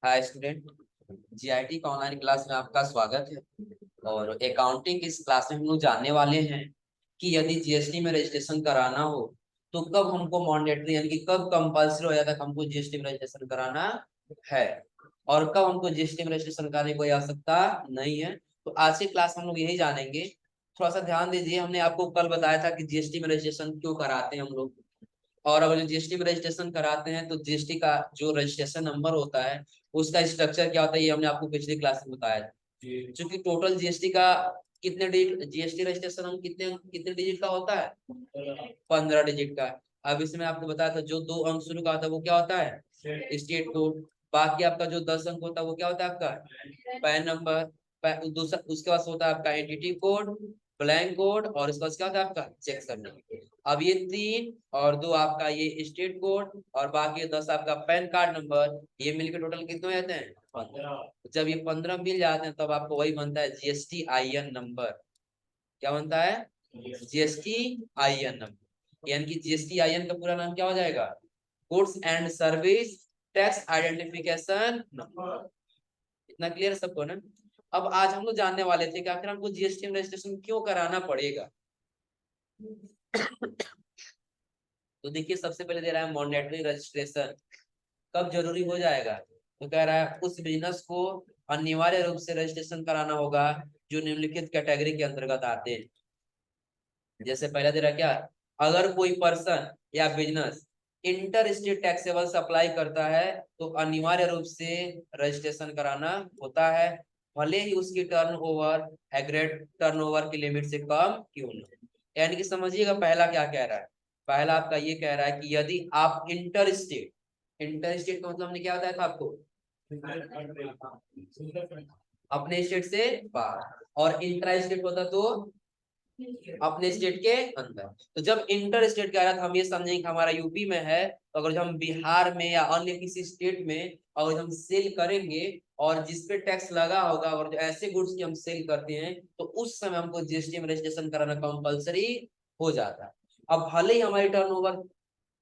Hi student. GIT का online class में आपका स्वागत है। और अकाउंटिंग की इस क्लास में हम लोग जानने वाले हैं कि यदि जीएसटी में रजिस्ट्रेशन कराना हो तो कब हमको मॉन्डेटरी यानी कि कब कंपल्सरी हो जाता है कि हमको जीएसटी में रजिस्ट्रेशन कराना है और कब हमको जीएसटी में रजिस्ट्रेशन कराने की कोई आवश्यकता नहीं है। तो आज की क्लास में हम लोग यही जानेंगे। थोड़ा सा ध्यान दीजिए, हमने आपको कल बताया था कि जीएसटी में रजिस्ट्रेशन क्यों कराते हैं हम लोग। और अगर जो जीएसटी में रजिस्ट्रेशन कराते हैं तो जीएसटी का जो रजिस्ट्रेशन नंबर होता है उसका स्ट्रक्चर क्या होता है, ये हमने आपको पिछली क्लास में बताया था। क्योंकि टोटल जीएसटी का कितने डिजिट जीएसटी रजिस्ट्रेशन हम कितने कितने डिजिट का होता है, 15 डिजिट का। अब इसमें आपको बताया था जो 2 अंक शुरू का होता है वो क्या होता है, स्टेट कोड। बाकी आपका जो 10 अंक होता है वो क्या होता है, आपका पैन नंबर। दूसरा उसके बाद होता है आपका एंटिटी कोड, ब्लैंक कोड, और उसके बाद क्या होता है आपका चेक सर्टिफिकेट। अब ये 3 और 2 आपका ये स्टेट कोड और बाकी 10 आपका पैन कार्ड नंबर, ये मिलकर टोटल कितने हो जाते हैं, 15। जब ये 15 मिल जाते हैं तब आपको वही बनता है जीएसटी आईएन नंबर। क्या बनता है, जीएसटी आईएन नंबर। यानी कि जीएसटी आईएन का पूरा नाम क्या हो जाएगा, goods and service tax identification number. इतना क्लियर है सबको ना। अब आज हम लोग जानने वाले थे कि आखिर हमको जीएसटी में रजिस्ट्रेशन क्यों कराना पड़ेगा। तो देखिए, सबसे पहले दे रहा है मॉन्डेटरी रजिस्ट्रेशन कब जरूरी हो जाएगा। तो कह रहा है उस बिजनेस को अनिवार्य रूप से रजिस्ट्रेशन कराना होगा जो निम्नलिखित कैटेगरी के अंतर्गत आते हैं। जैसे पहला दे रहा है क्या, अगर कोई पर्सन या business inter state taxable supply करता है तो अनिवार्य रूप से रजिस्ट्रेशन कराना होता है, भले ही उसकी टर्नओवर एग्रेड टर्नओवर की लिमिट से कम क्यों न हो। यानी कि समझिएगा पहला क्या कह रहा है। पहला आपका ये कह रहा है कि यदि आप इंटर स्टेट का मतलब हमने क्या बताया था आपको, अपने स्टेट से बाहर, और इंट्रा स्टेट होता तो अपने स्टेट के अंदर। तो जब इंटर स्टेट कह रहा था हम ये समझेंगे कि हमारा यूपी में है, तो अगर हम बिहार में या अन्य किसी स्टेट में अगर हम सेल करेंगे और जिसपे टैक्स लगा होगा और जो ऐसे गुड्स की हम सेल करते हैं तो उस समय हमको जीएसटी में रजिस्ट्रेशन कराना कंपलसरी हो जाता है। अब भले ही हमारी टर्नओवर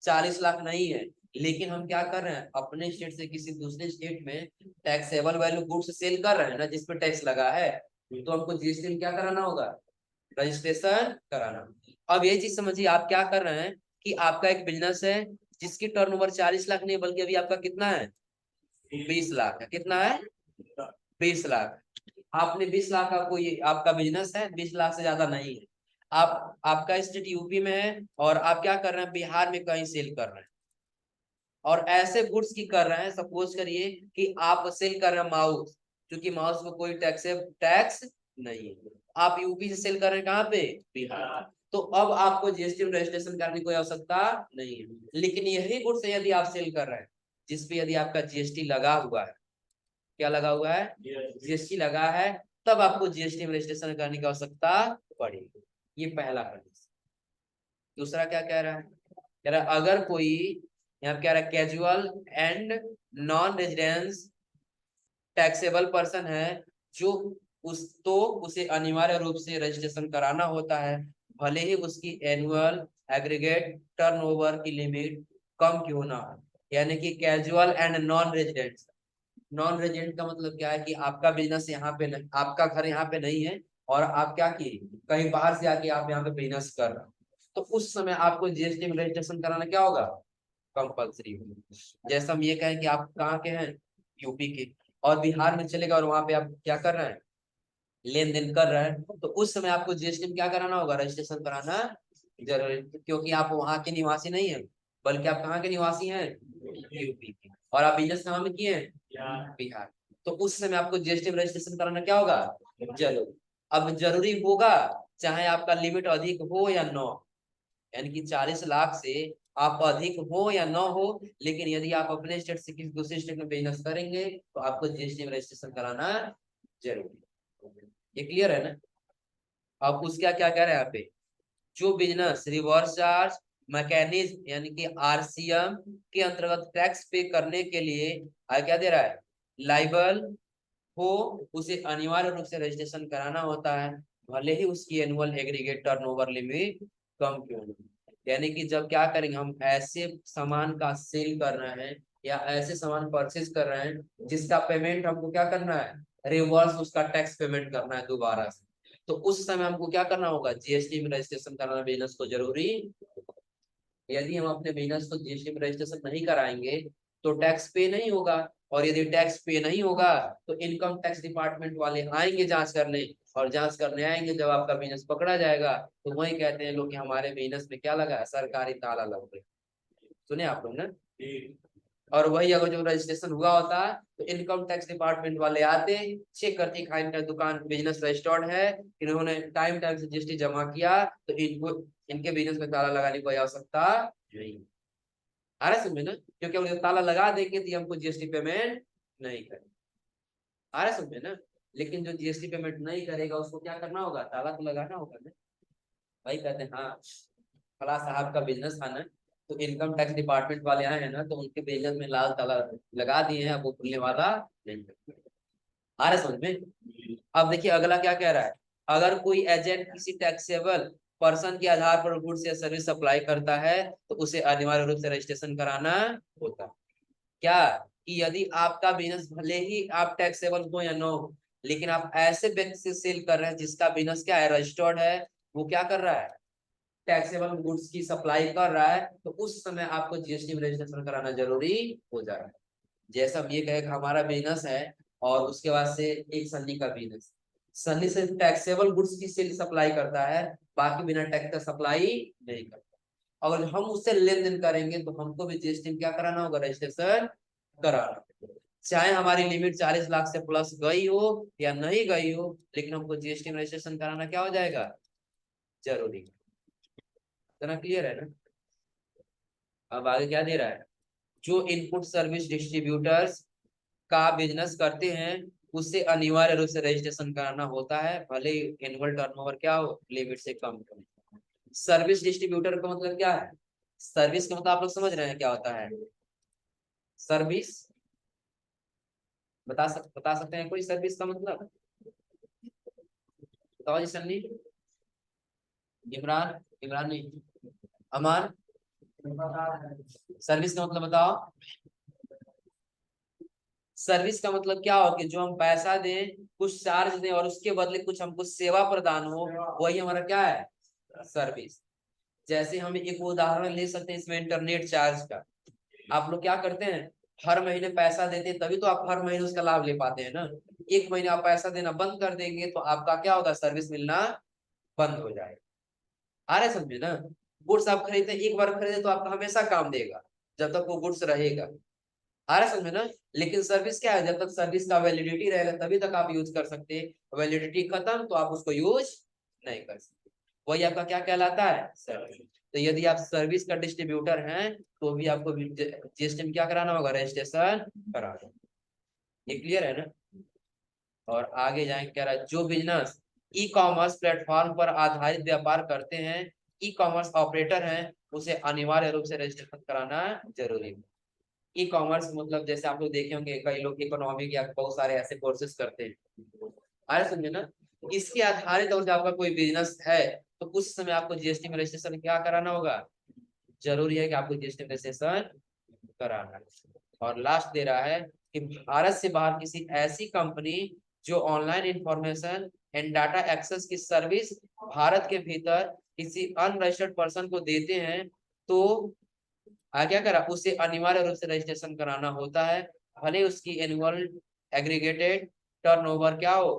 40 लाख नहीं है, लेकिन हम क्या कर रहे हैं, अपने स्टेट से किसी दूसरे स्टेट में टैक्सेबल वैल्यू गुड्स सेल कर रहे हैं ना, जिसपे टैक्स लगा है, तो हमको जीएसटी में क्या कराना होगा, रजिस्ट्रेशन कराना। अब ये चीज समझिए, आप क्या कर रहे हैं कि आपका एक बिजनेस है जिसकी टर्नओवर 40 लाख नहीं बल्कि अभी आपका कितना है, 20 लाख है। कितना है, 20 लाख। आपने 20 लाख का कोई आपका बिजनेस है, 20 लाख से ज्यादा नहीं है। आप आपका स्टेट यूपी में है और आप क्या कर रहे हैं, बिहार में कहीं सेल कर रहे हैं और ऐसे गुड्स की कर रहे हैं, सपोज करिए कि आप सेल कर रहे हैं माउस, क्योंकि माउस में कोई टैक्स नहीं है। आप यूपी से सेल कर रहे हैं कहाँ पे, बिहार। तो अब आपको जीएसटी में रजिस्ट्रेशन करने की कोई आवश्यकता नहीं है। लेकिन यही गुड्स यदि आप सेल कर रहे हैं जिसपे यदि आपका जीएसटी लगा हुआ है, क्या लगा हुआ है, जीएसटी लगा है, तब आपको जीएसटी में रजिस्ट्रेशन करने की आवश्यकता पड़ेगी। ये पहला कंडीशन। दूसरा क्या कह रहा है, कह रहा है अगर कोई, यहाँ पे कह रहा है casual and non residence taxable person है जो उसे अनिवार्य रूप से रजिस्ट्रेशन कराना होता है, भले ही उसकी एनुअल एग्रीगेट टर्नओवर की लिमिट कम क्यों ना हो। यानी कि कैजुअल एंड नॉन रेजिडेंट का मतलब क्या है कि आपका बिजनेस यहाँ पे नहीं, आपका घर यहाँ पे नहीं है और आप क्या किए, कहीं बाहर से आके आप यहाँ पे बिजनेस कर रहे हो, तो उस समय आपको जीएसटी में रजिस्ट्रेशन कराना क्या होगा, कंपल्सरी होगा। जैसे हम ये कहें कि आप कहाँ के हैं, यूपी के, और बिहार में चले गए और वहां पे आप क्या कर रहे हैं, लेन देन कर रहे हैं, तो उस समय आपको जीएसटी में क्या कराना होगा, रजिस्ट्रेशन कराना जरूरी, क्योंकि आप वहां के निवासी नहीं है बल्कि आप कहाँ के निवासी हैं, यूपी के, और आप बिजनेस कहाँ में किए हैं, बिहार। तो उस समय आपको जीएसटी में रजिस्ट्रेशन कराना क्या होगा, जरूरी। अब जरूरी होगा चाहे आपका लिमिट अधिक हो या न हो, यानी कि 40 लाख से आप अधिक हो या न हो, लेकिन यदि आप अपने स्टेट से किसी दूसरे स्टेट में बिजनेस करेंगे तो आपको जीएसटी में रजिस्ट्रेशन कराना जरूरी। ये क्लियर है ना। अब उसका क्या कह रहे हैं यहाँ पे, जो बिजनेस रिवर्स चार्ज मैकेनिज्म यानी कि आरसीएम के अंतर्गत टैक्स पे करने के लिए क्या दे रहा है, लाइबल हो, उसे अनिवार्य रूप से रजिस्ट्रेशन कराना होता है, भले ही उसकी एनुअल एग्रीगेट टर्नओवर लिमिट कम क्यों न हो। यानी कि जब क्या करेंगे, हम ऐसे सामान का सेल कर रहे हैं या ऐसे सामान परचेज कर रहे हैं जिसका पेमेंट हमको क्या करना है, रिवर्स उसका टैक्स पेमेंट करना है दोबारा से, तो उस समय हमको क्या करना होगा, जीएसटी में रजिस्ट्रेशन कराना बिजनेस को जरूरी। यदि हम अपने बिजनेस को जीएसटी में रजिस्ट्रेशन नहीं कराएंगे तो टैक्स पे नहीं होगा, और यदि टैक्स पे नहीं होगा तो इनकम टैक्स डिपार्टमेंट वाले आएंगे जांच करने, और जांच करने आएंगे जब आपका बिजनेस पकड़ा जाएगा तो वही कहते हैं लोग कि हमारे बिजनेस में क्या लगा है, सरकारी ताला लग गया। सुने आप लोग ना। और वही अगर जो रजिस्ट्रेशन हुआ होता है तो इनकम टैक्स डिपार्टमेंट वाले आते, चेक करते हैं इनका दुकान बिजनेस रजिस्टर्ड है, इन्होंने टाइम टाइम से जीएसटी जमा किया, तो इनको इनके बिजनेस में ताला लगाने की कोई आवश्यकता नहीं। आ रहा है समझ में ना, क्योंकि अगर ताला लगा देंगे तो ये हमको जीएसटी पेमेंट नहीं करेंगे। आ रहा है समझ में ना। लेकिन जो जीएसटी पेमेंट नहीं करेगा उसको क्या करना होगा, ताला तो लगाना होगा ना। भाई कहते हैं हाँ फला साहब का बिजनेस था ना, तो इनकम टैक्स डिपार्टमेंट वाले आए हैं ना, तो उनके बिजनेस में लाल ताला लगा दिए हैं, अब वो खुलने वाला नहीं है। आ रहा है समझ में। अब देखिए अगला क्या कह रहा है, अगर कोई एजेंट किसी टैक्सेबल पर्सन के आधार पर गुड्स या सर्विस सप्लाई करता है तो उसे अनिवार्य रूप से रजिस्ट्रेशन कराना होता है। क्या कि यदि आपका बिजनेस भले ही आप टैक्सेबल हो या नो हो, लेकिन आप ऐसे व्यक्ति से सेल कर रहे हैं जिसका बिजनेस क्या है, रजिस्टर्ड है, वो क्या कर रहा है, टैक्सेबल गुड्स की सप्लाई कर रहा है, तो उस समय आपको जीएसटी में रजिस्ट्रेशन कराना जरूरी हो जा रहा है। जैसा हम ये कहे कि हमारा बिजनेस है और उसके बाद से एक सन्नी का बिजनेस, सन्नी से टैक्सेबल गुड्स की सेल सप्लाई करता है, बाकी बिना टैक्स का सप्लाई नहीं करता। अगर हम उससे लेन देन करेंगे तो हमको भी जीएसटी में क्या कराना होगा, रजिस्ट्रेशन कराना। चाहे हमारी लिमिट 40 लाख से प्लस गई हो या नहीं गई हो, लेकिन हमको जीएसटी में रजिस्ट्रेशन कराना क्या हो जाएगा, जरूरी। इतना क्लियर है ना। अब आगे क्या दे रहा है, जो इनपुट सर्विस डिस्ट्रीब्यूटर्स का बिजनेस करते हैं उससे अनिवार्य रूप से रजिस्ट्रेशन कराना होता है, भले एनुअल टर्नओवर क्या हो, लिमिट से कम हो। सर्विस डिस्ट्रीब्यूटर का मतलब क्या है, सर्विस का मतलब आप लोग समझ रहे हैं क्या होता है, सर्विस बता सकते हैं कोई सर्विस का मतलब, बताओ जी सन्नी, इमरान, इमरान नहीं, अमान, सर्विस का मतलब बताओ। सर्विस का मतलब क्या हो कि जो हम पैसा दें, कुछ चार्ज दें और उसके बदले कुछ हमको सेवा प्रदान हो, वही हमारा क्या है, सर्विस। जैसे हम एक उदाहरण ले सकते हैं इसमें इंटरनेट चार्ज का। आप लोग क्या करते हैं, हर महीने पैसा देते हैं तभी तो आप हर महीने उसका लाभ ले पाते हैं ना। एक महीने आप पैसा देना बंद कर देंगे तो आपका क्या होगा, सर्विस मिलना बंद हो जाएगा। आ रहे समझे ना। गुड्स आप खरीदते एक बार खरीदे तो आपका हमेशा काम देगा जब तक वो गुड्स रहेगा। आ रहा समझ में ना। लेकिन सर्विस क्या है, जब तक सर्विस का वैलिडिटी रहेगा तभी तक आप यूज कर सकते हैं, वैलिडिटी खत्म तो आप उसको यूज नहीं कर सकते। वही आपका क्या कहलाता है, सर्विस। तो यदि आप सर्विस का डिस्ट्रीब्यूटर हैं तो भी आपको जीएसटी में क्या कराना होगा, रजिस्ट्रेशन कराना। ये क्लियर है ना। और आगे जाएंगे, कह रहा है जो बिजनेस ई कॉमर्स प्लेटफॉर्म पर आधारित व्यापार करते हैं, ई कॉमर्स ऑपरेटर हैं, उसे अनिवार्य रूप से रजिस्ट्रेशन कराना जरूरी है। ई कॉमर्स मतलब जैसे आप लोग देखे होंगे कई लोग इकोनॉमिक या बहुत सारे ऐसे कोर्सेज करते हैं, आया समझे ना। इसके आधारित अगर आपका कोई बिजनेस है तो उस समय आपको जीएसटी में रजिस्ट्रेशन क्या कराना होगा, जरूरी है कि आपको जीएसटी में रजिस्ट्रेशन कराना है। और लास्ट दे रहा है कि भारत से बाहर किसी ऐसी कंपनी जो online information and data access की सर्विस भारत के भीतर किसी अनरजिस्टर्ड पर्सन को देते हैं तो क्या करा, उसे अनिवार्य रूप से रजिस्ट्रेशन कराना होता है, भले उसकी एनुअल एग्रीगेटेड टर्नओवर क्या हो,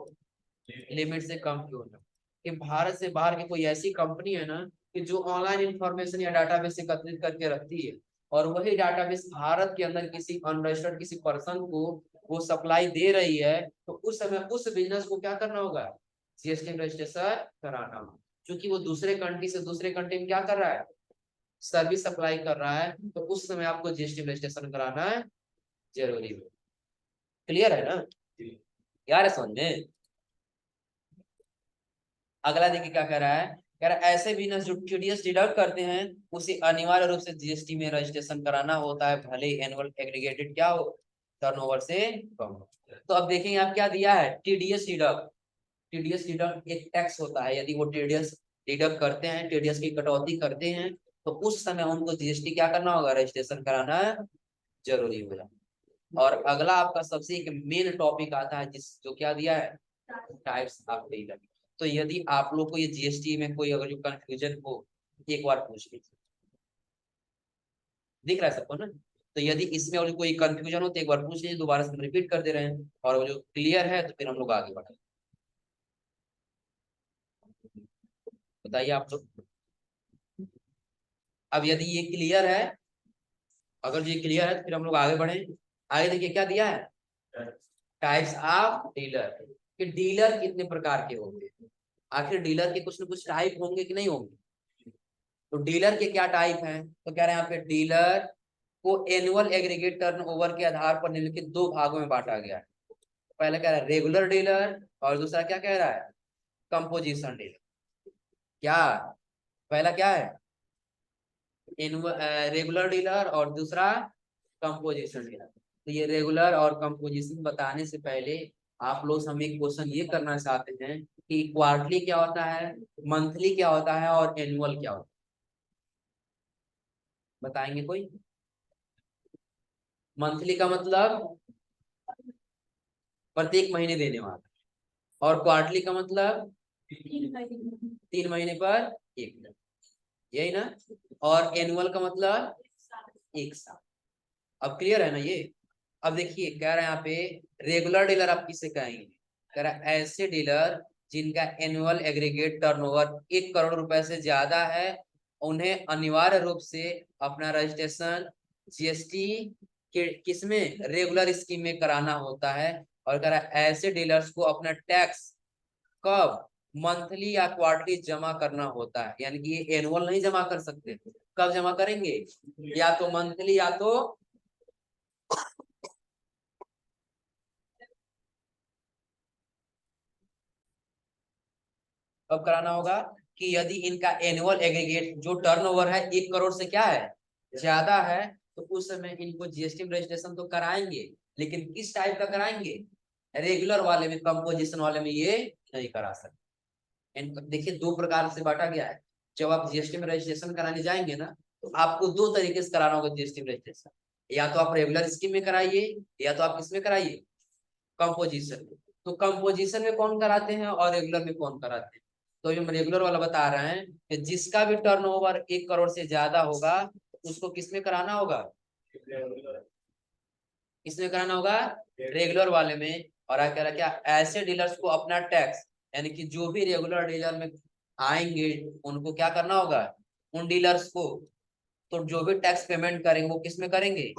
लिमिट से कम क्यों ना। कि भारत से बाहर की कोई ऐसी कंपनी है ना कि जो ऑनलाइन इंफॉर्मेशन या डाटाबेस एकत्रित करके रखती है, और वही डाटाबेस भारत के अंदर किसी अनरजिस्टर्ड किसी पर्सन को वो सप्लाई दे रही है, तो उस समय उस बिजनेस को क्या करना होगा, जीएसटी रजिस्ट्रेशन कराना होगा। क्योंकि वो दूसरे कंट्री से दूसरे कंट्री में क्या कर रहा है, सर्विस सप्लाई कर रहा है, तो उस समय आपको जीएसटी रजिस्ट्रेशन कराना जरूरी है। क्लियर है ना यार, समझ में। अगला देखिए क्या कह रहा है, कह रहा है ऐसे बिजनेस जो टीडीएस डिडक्ट करते हैं उसे अनिवार्य रूप से जीएसटी में रजिस्ट्रेशन कराना होता है, भले एनुअल एग्रीगेटेड क्या हो, टर्नओवर से कम हो। तो अब देखेंगे आप क्या दिया है, टीडीएस डिडक्ट। टीडीएस डिडक्ट एक टैक्स होता है, यदि वो टीडीएस डिडक्ट करते हैं, टीडीएस की कटौती करते हैं तो उस समय उनको जीएसटी क्या करना होगा, रजिस्ट्रेशन कराना जरूरी होगा। और अगला आपका सबसे एक मेन टॉपिक आता है जिस जो क्या दिया है, टाइप्स ऑफ डीलर। तो यदि आप लोग को ये जीएसटी में कोई अगर जो कंफ्यूजन हो, एक बार पूछ लीजिए, दिख रहा है सबको ना। तो यदि इसमें और कोई कंफ्यूजन हो तो एक बार पूछ लीजिए, दोबारा से हम रिपीट कर दे रहे हैं, और वो जो क्लियर है तो फिर हम लोग आगे बढ़े। बताइए आप लोग। अब यदि ये क्लियर है, अगर ये क्लियर है तो फिर हम लोग आगे बढ़े। आगे देखिए क्या दिया है, टाइप्स ऑफ डीलर, कि डीलर कितने प्रकार के होंगे। आखिर डीलर के कुछ न कुछ टाइप होंगे कि नहीं होंगे। तो डीलर के क्या टाइप हैं, तो कह रहे हैं यहाँ पे डीलर को एनुअल एग्रीगेट टर्नओवर के आधार पर निम्नलिखित दो भागों में बांटा गया है। पहला कह रहा है रेगुलर डीलर, और दूसरा क्या कह रहा है, कंपोजिशन डीलर। क्या, पहला क्या है, रेगुलर डीलर, और दूसरा कंपोजिशन डीलर। तो ये रेगुलर और कंपोजिशन बताने से पहले आप लोग हम एक क्वेश्चन ये करना चाहते हैं कि क्वार्टरली क्या होता है, मंथली क्या होता है, और एनुअल क्या होता है, बताएंगे कोई। मंथली का मतलब प्रत्येक महीने देने वाला, और क्वार्टरली का मतलब 3 महीने पर एक, यही ना। और एनुअल का मतलब 1 साल। अब क्लियर है ना ये। अब देखिए कह रहे हैं यहाँ पे रेगुलर डीलर आप किसे कहेंगे, कह रहा है ऐसे डीलर जिनका एनुअल एग्रीगेट टर्नओवर 1 करोड़ रुपए से ज्यादा है, उन्हें अनिवार्य रूप से अपना रजिस्ट्रेशन जीएसटी के किसमें, रेगुलर स्कीम में कराना होता है। और कह रहा है ऐसे डीलर्स को अपना टैक्स कब, मंथली या क्वार्टरली जमा करना होता है, यानी कि ये एनुअल नहीं जमा कर सकते। कब जमा करेंगे, या तो मंथली या तो, कब कराना होगा, कि यदि इनका एनुअल एग्रीगेट जो टर्नओवर है 1 करोड़ से क्या है, ज्यादा है, तो उस समय इनको जीएसटी रजिस्ट्रेशन तो कराएंगे, लेकिन किस टाइप का कराएंगे, रेगुलर वाले में, कंपोजिशन वाले में ये नहीं करा सकते। देखिए 2 प्रकार से बांटा गया है। जब आप जीएसटी में रजिस्ट्रेशन कराने जाएंगे ना, तो आपको 2 तरीके से कराना होगा जीएसटी में रजिस्ट्रेशन। या तो आप रेगुलर स्कीम में कराइए, या तो आप किसमें कराइए, कंपोजिशन में। तो कंपोजिशन में कौन कराते हैं और रेगुलर में कौन कराते हैं, तो हम रेगुलर वाला बता रहे हैं कि जिसका भी टर्नओवर 1 करोड़ से ज्यादा होगा उसको किसमें कराना होगा, किसमें कराना होगा, रेगुलर वाले में। और क्या रहा, क्या ऐसे डीलर्स को अपना टैक्स, यानी कि जो भी रेगुलर डीलर में आएंगे उनको क्या करना होगा, उन डीलर्स को, तो जो भी टैक्स पेमेंट करेंगे वो किसमें करेंगे,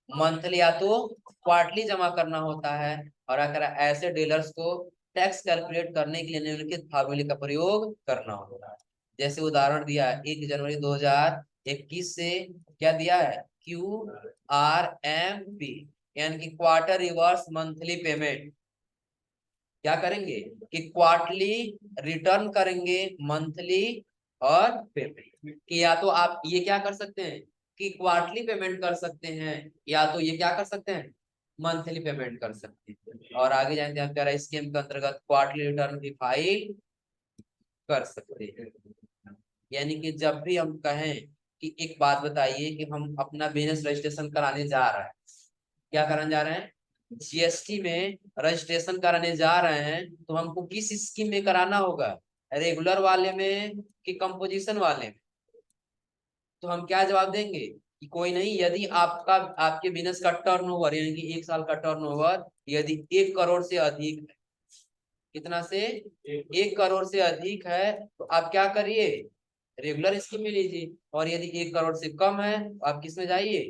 मंथली या तो क्वार्टरली जमा करना होता है। और अगर ऐसे डीलर्स को टैक्स कैलकुलेट करने के लिए निम्नलिखित फार्मूले का प्रयोग करना होगा। जैसे उदाहरण दिया है 1 जनवरी 2021 से क्या दिया है, QRMP, यानी कि क्वार्टर रिवर्स मंथली पेमेंट, क्या करेंगे कि क्वार्टरली रिटर्न करेंगे मंथली और पेमेंट, कि या तो आप ये क्या कर सकते हैं कि क्वार्टरली पेमेंट कर सकते हैं, या तो ये क्या कर सकते हैं, मंथली पेमेंट कर सकते हैं। और आगे जानते हैं क्या स्कीम के अंतर्गत क्वार्टरली रिटर्न भी फाइल कर सकते हैं। यानी कि जब भी हम कहें कि एक बात बताइए कि हम अपना बिजनेस रजिस्ट्रेशन कराने जा रहे हैं, क्या कराने जा रहे हैं, जीएसटी में रजिस्ट्रेशन कराने जा रहे हैं, तो हमको किस स्कीम में कराना होगा, रेगुलर वाले में कि कंपोजिशन वाले में। तो हम क्या जवाब देंगे कि कोई नहीं, यदि आपका, आपके बिजनेस का टर्नओवर यानी कि 1 साल का टर्नओवर यदि 1 करोड़ से अधिक है, कितना से, 1 करोड़ से अधिक है, तो आप क्या करिए, रेगुलर स्कीम में लीजिए। और यदि 1 करोड़ से कम है तो आप किस में जाइए,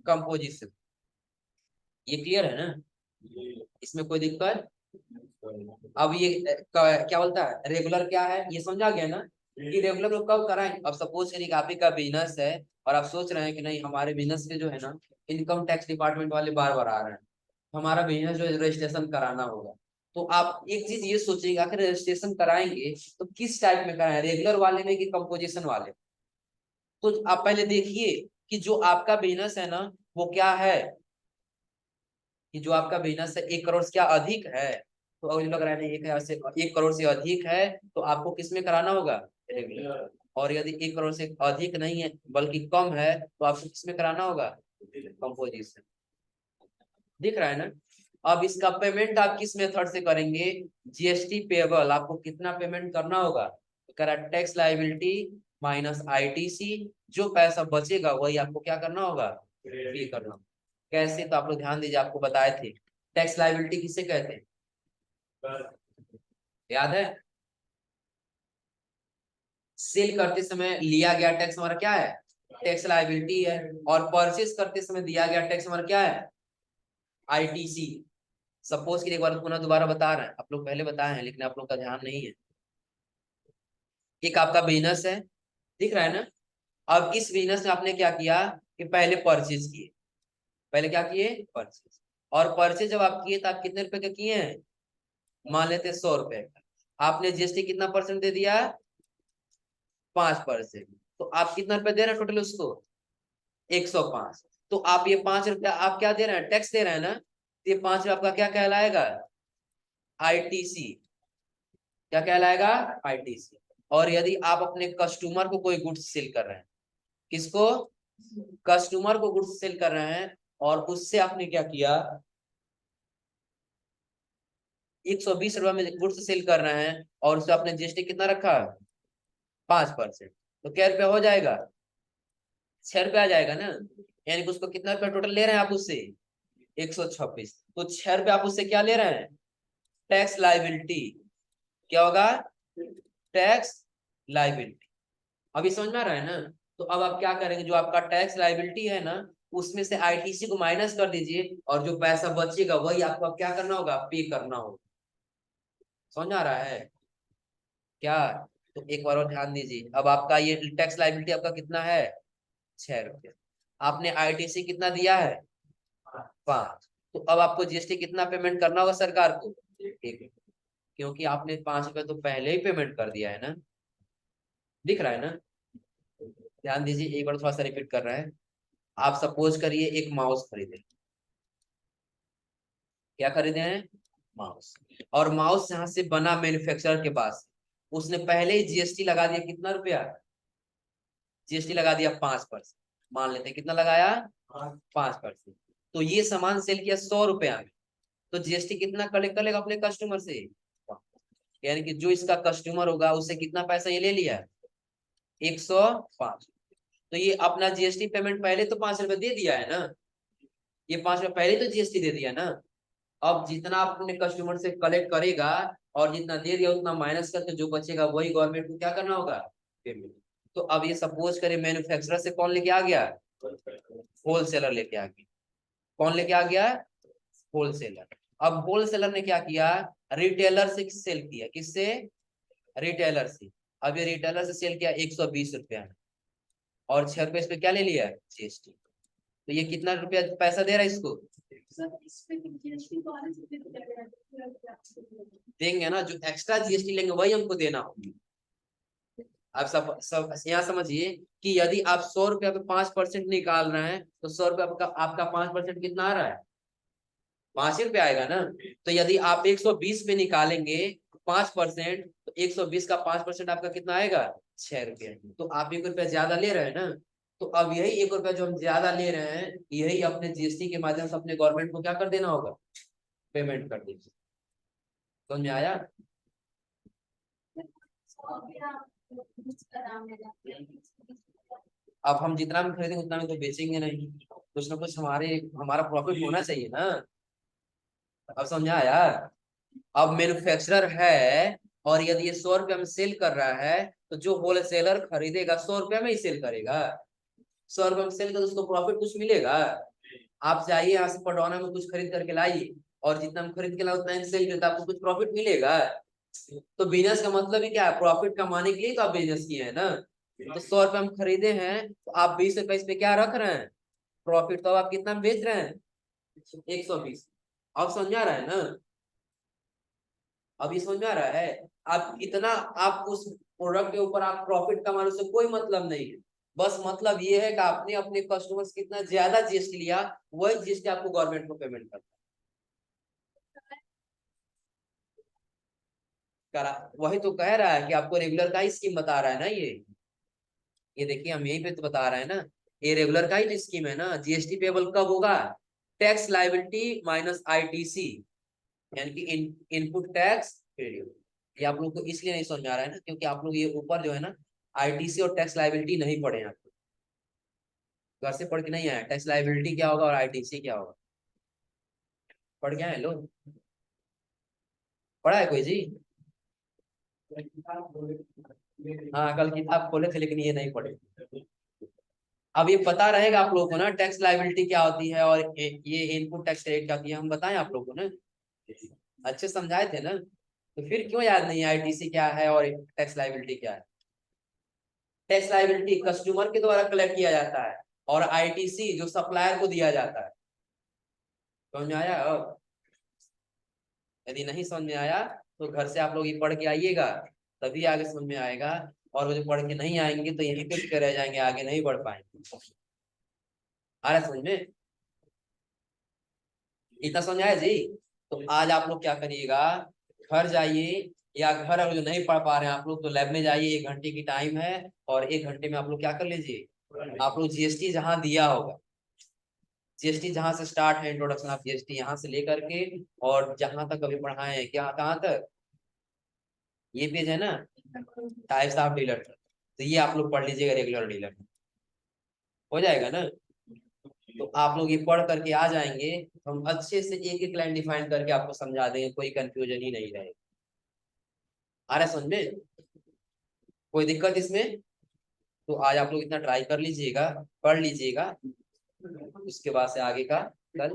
कंपोजिशन। ये क्लियर है ना, इसमें कोई दिक्कत। अब ये क्या बोलता है, रेगुलर क्या है ये समझा गया ना, कि रेगुलर को कब कराएं। अब सपोज करिए कि आप ही का बिजनेस है और आप सोच रहे हैं कि नहीं हमारे बिजनेस में जो है ना, इनकम टैक्स डिपार्टमेंट वाले बार बार आ रहे हैं, हमारा बिजनेस जो है रजिस्ट्रेशन कराना होगा। तो आप एक चीज ये सोचिएगा, अगर रजिस्ट्रेशन कराएंगे तो किस टाइप में कराएं, रेगुलर वाले में कि कंपोजिशन वाले। तो आप पहले देखिए कि जो आपका बिजनेस है ना वो क्या है, कि जो आपका बिजनेस है 1 करोड़ से क्या अधिक है, तो अगर लग रहा है नहीं 1 करोड़ से अधिक है, तो आपको किस में कराना होगा, रेगुलर। और यदि 1 करोड़ से अधिक नहीं है बल्कि कम है तो आपको किसमें कराना होगा, कंपोजिशन। दिख रहा है ना। अब इसका पेमेंट आप किस मेथड से करेंगे, जीएसटी पेबल। आपको कितना पेमेंट करना होगा, करा टैक्स लायबिलिटी माइनस आईटीसी, जो पैसा बचेगा वही आपको क्या करना होगा, पे करना। कैसे, तो आप लोग ध्यान दीजिए, आपको बताए थे टैक्स लायबिलिटी किसे कहते हैं, याद है। सेल करते समय लिया गया टैक्स हमारा क्या है, टैक्स लायबिलिटी है। और परचेस करते समय दिया गया टैक्स हमारा क्या है, आईटीसी। सपोज कि एक बार पुनः दोबारा बता रहे हैं, आप लोग पहले बताए हैं लेकिन आप लोग का ध्यान नहीं है। एक आपका बिजनेस है, दिख रहा है ना। अब इस बिजनेस में आपने क्या किया कि पहले परचेज किए, पहले क्या किए, परचेज। और परचेज जब आप किए तो आप कितने रुपए का किए हैं, मान लेते 100 रुपए का। आपने जीएसटी कितना परसेंट दे दिया, 5%। तो आप कितना रुपए दे रहे हैं टोटल उसको, 105। तो आप ये 5 रुपया आप क्या दे रहे हैं, टैक्स दे रहे हैं ना। तो ये 5 रुपया आपका क्या कहलाएगा, आईटीसी। क्या कहलाएगा, आईटीसी। और यदि आप अपने कस्टमर को कोई गुड्स सेल कर रहे हैं, किसको, कस्टमर को गुड्स सेल कर रहे हैं, और उससे आपने क्या किया, 120 रुपए में गुड्स सेल कर रहे हैं, और उससे आपने जीएसटी कितना रखा, 5%। तो क्या रुपया हो जाएगा, 6 रुपया आ जाएगा ना। यानी कि उसको कितना रुपया टोटल ले रहे हैं आप उससे, 126। तो 6 रुपया आप उससे क्या ले रहे हैं, टैक्स लाइबिलिटी। क्या होगा, टैक्स लाइबिलिटी। अभी समझ में आ रहा है ना। तो अब आप क्या करेंगे, जो आपका टैक्स लाइबिलिटी है ना, उसमें से आईटीसी को माइनस कर दीजिए, और जो पैसा बचेगा वही आपको अब क्या करना होगा, पे करना होगा। समझ आ रहा है क्या। तो एक बार और ध्यान दीजिए, अब आपका ये टैक्स लाइबिलिटी आपका कितना है, 6 रुपया। आपने आईटीसी कितना दिया है, 5। तो अब आपको जीएसटी कितना पेमेंट करना होगा सरकार को, 1। क्योंकि आपने 5 रुपए तो पहले ही पेमेंट कर दिया है ना। दिख रहा है ना। ध्यान दीजिए, एक बार थोड़ा सा रिपीट कर रहे हैं। आप सपोज करिए एक माउस खरीदे, क्या खरीदे हैं, माउस। और माउस यहाँ से बना मैन्युफैक्चरर के पास, उसने पहले ही जीएसटी लगा दिया, कितना रुपया, जीएसटी लगा दिया 5%। मान लेते हैं कितना लगाया, 5%। तो ये सामान सेल किया 100 रुपया में, तो जीएसटी कितना कलेक्ट करेगा अपने कस्टमर से, यानी कि जो इसका कस्टमर होगा उससे कितना पैसा ये ले लिया, 105। तो ये अपना जीएसटी पेमेंट पहले तो 5 रुपए दे दिया है ना, ये 5 रुपए पहले तो जीएसटी दे दिया ना। अब जितना आप अपने कस्टमर से कलेक्ट करेगा, और जितना दे दिया उतना माइनस करके जो बचेगा वही गवर्नमेंट को क्या करना होगा, पेमेंट। तो अब ये सपोज करें मैन्युफैक्चरर से कौन लेके आ गया, होलसेलर लेके आ गया। कौन लेके आ गया, होलसेलर। अब होलसेलर ने क्या किया, रिटेलर से सेल किया, किससे, रिटेलर से। अब ये रिटेलर से सेल किया 120 रुपया में, और 6 रुपए इस पे क्या ले लिया, जीएसटी। तो ये कितना रुपया पैसा दे रहा है इसको, देंगे ना, जो एक्स्ट्रा जीएसटी लेंगे वही हमको देना होगा। आप सब यहाँ समझिए कि यदि आप 100 रुपया पे 5% निकाल रहे हैं, तो 100 रुपया आपका 5% कितना आ रहा है, 5 रुपया आएगा ना। तो यदि आप 120 पे निकालेंगे 5%, तो 120 का 5% आपका कितना आएगा, 6 रुपया। तो आप 1 रुपया ज्यादा ले रहे हैं ना। तो अब यही 1 रुपया जो हम ज्यादा ले रहे हैं, यही अपने जीएसटी के माध्यम से अपने गवर्नमेंट को क्या कर देना होगा, पेमेंट कर दीजिए। समझ में आया। अब हम जितना भी खरीदेंगे उतना में तो बेचेंगे नहीं, कुछ ना कुछ हमारा प्रॉफिट होना चाहिए ना। अब समझा यार। अब मैन्युफैक्चरर है, और यदि ये 100 रुपया में सेल कर रहा है, तो जो होलसेलर खरीदेगा 100 रुपया में ही सेल करेगा। 100 रुपया में सेल कर उसको प्रॉफिट कुछ मिलेगा। आप जाइए यहाँ से पटौना में कुछ खरीद करके लाइए, और जितना में खरीद के लाए उतना ही सेल करता, आपको कुछ प्रॉफिट मिलेगा। तो बिजनेस का मतलब ही क्या है, प्रॉफिट कमाने के लिए तो आप बिजनेस किए हैं ना। तो 100 रुपये हम खरीदे हैं, तो आप 20 रुपए इस पे क्या रख रहे हैं, प्रॉफिट। तो आप कितना में बेच रहे हैं, 120। अब समझा रहा है ना। अभी समझ में आ रहा है। आप कितना, आप उस प्रोडक्ट के ऊपर आप प्रॉफिट कमाने से कोई मतलब नहीं है। बस मतलब ये है कि आपने अपने कस्टमर से कितना ज्यादा जीएसटी लिया, वही जीएसटी आपको गवर्नमेंट को पेमेंट करता करा। वही तो कह रहा है कि आपको रेगुलर का ही स्कीम बता रहा है ना ये। ये देखिए हम यही पे तो बता रहे हैं ना, ये रेगुलर का ही स्कीम है ना। जीएसटी पेबल कब होगा? टैक्स लायबिलिटी माइनस आईटीसी, यानी कि इनपुट टैक्स क्रेडिट। ये आप लोग को इसलिए नहीं समझ में आ रहा है ना, क्योंकि आप लोग ये ऊपर जो है ना आईटीसी और टैक्स लायबिलिटी नहीं पढ़े हैं। आप घर से पढ़ के नहीं आया टैक्स लायबिलिटी क्या होगा और आईटीसी क्या होगा, पढ़ के आए लोग? पढ़ा है कोई जी? हाँ कल किताब खोले थे लेकिन ये नहीं पढ़े। अब ये पता रहेगा आप लोगों को ना टैक्स लायबिलिटी क्या होती है और ये इनपुट टैक्स क्रेडिट क्या होती है, हम बताएं आप लोगों को ना, अच्छे समझाए थे ना, तो फिर क्यों याद नहीं? आईटीसी क्या है और टैक्स लायबिलिटी क्या है? टैक्स लायबिलिटी कस्टमर के द्वारा कलेक्ट किया जाता है, और आईटीसी जो सप्लायर को दिया जाता है। समझ में आया? अब यदि नहीं समझ में आया तो घर से आप लोग ये पढ़ के आइएगा, तभी आगे समझ में आएगा। और वो जो पढ़ के नहीं आएंगे तो यहीं पे रह जाएंगे, आगे नहीं बढ़ पाएंगे। आ रहा है समझ में? इतना समझ आया जी? तो आज आप लोग क्या करिएगा, घर जाइए, या घर अगर जो नहीं पढ़ पा रहे हैं आप लोग तो लैब में जाइए, 1 घंटे की टाइम है, और 1 घंटे में आप लोग क्या कर लीजिए, आप लोग जीएसटी जहां दिया होगा, जीएसटी जहां से स्टार्ट है इंट्रोडक्शन ऑफ जीएसटी, यहाँ से लेकर के और जहां तक अभी पढ़ाए हैं, क्या कहाँ तक, ये पेज है ना, टाइप्स ऑफ डीलर, तो ये आप लोग पढ़ लीजिएगा रेगुलर डीलर, हो जाएगा ना? तो आप लोग ये पढ़ करके आ जाएंगे, तो हम अच्छे से एक एक लाइन डिफाइन करके आपको समझा देंगे, कोई कंफ्यूजन ही नहीं रहेगा। आ रहा है समझ में? कोई दिक्कत इसमें? तो आज आप लोग इतना ट्राई कर लीजिएगा, पढ़ लीजिएगा, उसके बाद से आगे का कल